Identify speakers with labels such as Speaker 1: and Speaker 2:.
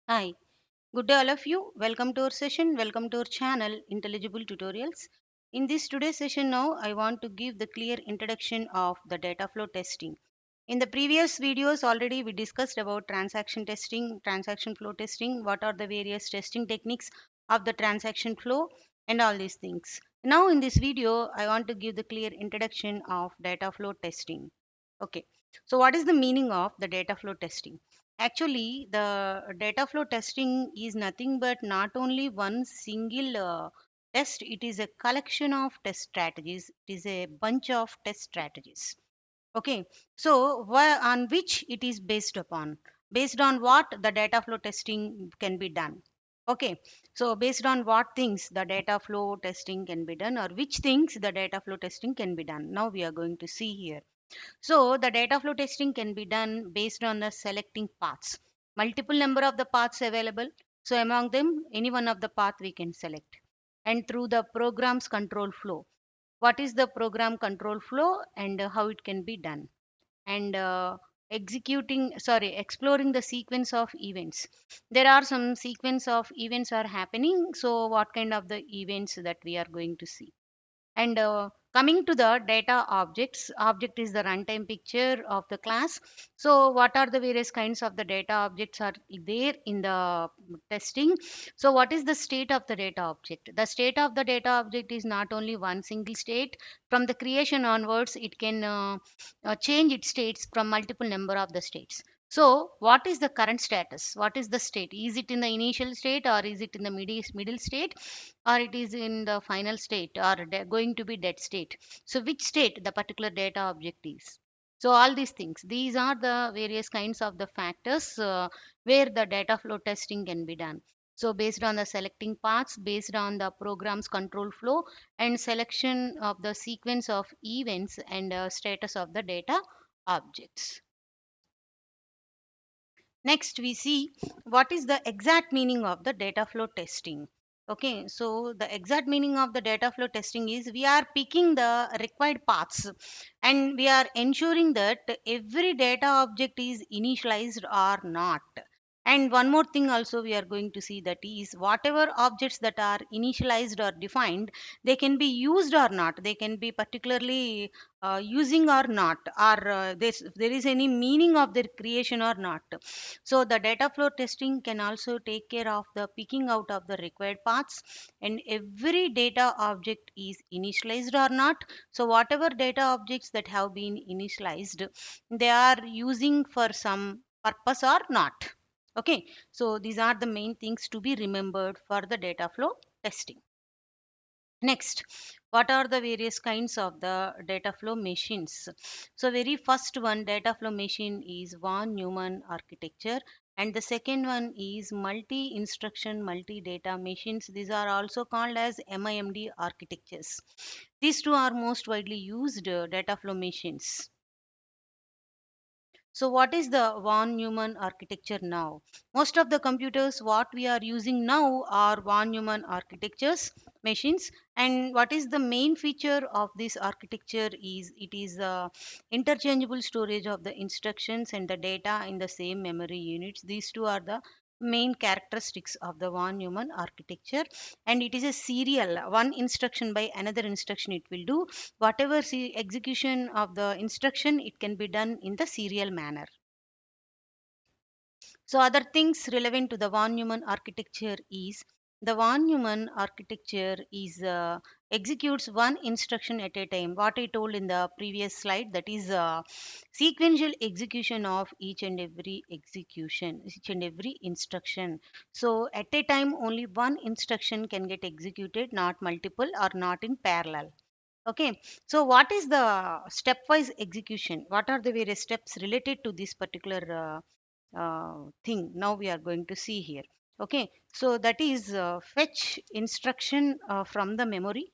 Speaker 1: Hi, good day all of you. Welcome to our session. Welcome to our channel Intelligible Tutorials. In this today's session now, I want to give the clear introduction of the data flow testing. In the previous videos already we discussed about transaction testing, transaction flow testing, what are the various testing techniques of the transaction flow and all these things. Now in this video, I want to give the clear introduction of data flow testing. Okay, so what is the meaning of the data flow testing? Actually, the data flow testing is nothing but not only one single test, it is a collection of test strategies, it is a bunch of test strategies. Okay, so on which it is based upon? Based on what the data flow testing can be done. Okay, so based on what things the data flow testing can be done, or which things the data flow testing can be done. Now we are going to see here. So the data flow testing can be done based on the selecting paths. Multiple number of the paths available. So among them, any one of the path we can select. And through the program's control flow. What is the program control flow and how it can be done? And exploring the sequence of events. There are some sequence of events are happening. So what kind of the events that we are going to see? And coming to the data objects, object is the runtime picture of the class. So what are the various kinds of the data objects are there in the testing? So what is the state of the data object? The state of the data object is not only one single state. From the creation onwards, it can change its states from multiple number of the states. So what is the current status? What is the state? Is it in the initial state, or is it in the middle state, or it is in the final state, or going to be dead state? So which state the particular data object is? So all these things, these are the various kinds of the factors where the data flow testing can be done. So based on the selecting paths, based on the program's control flow, and selection of the sequence of events, and status of the data objects. Next, we see what is the exact meaning of the data flow testing. Okay, so the exact meaning of the data flow testing is we are picking the required paths, and we are ensuring that every data object is initialized or not. And one more thing also we are going to see, that is whatever objects that are initialized or defined, they can be used or not, they can be particularly using or not, or there is any meaning of their creation or not. So the data flow testing can also take care of the picking out of the required paths, and every data object is initialized or not. So whatever data objects that have been initialized, they are using for some purpose or not. Okay, so these are the main things to be remembered for the data flow testing. Next, what are the various kinds of the data flow machines? So very first one data flow machine is von Neumann architecture, and the second one is multi instruction multi data machines. These are also called as MIMD architectures. These two are most widely used data flow machines. So what is the von Neumann architecture now? Most of the computers what we are using now are von Neumann architectures machines. And what is the main feature of this architecture is it is interchangeable storage of the instructions and the data in the same memory units. These two are the main characteristics of the von Neumann architecture, and it is a serial, one instruction by another instruction it will do. Whatever execution of the instruction, it can be done in the serial manner. So other things relevant to the von Neumann architecture is the von Neumann architecture is executes one instruction at a time. What I told in the previous slide, that is sequential execution of each and every execution, each and every instruction. So at a time only one instruction can get executed, not multiple or not in parallel. Okay, so what is the stepwise execution? What are the various steps related to this particular thing? Now we are going to see here. Okay, so that is fetch instruction from the memory,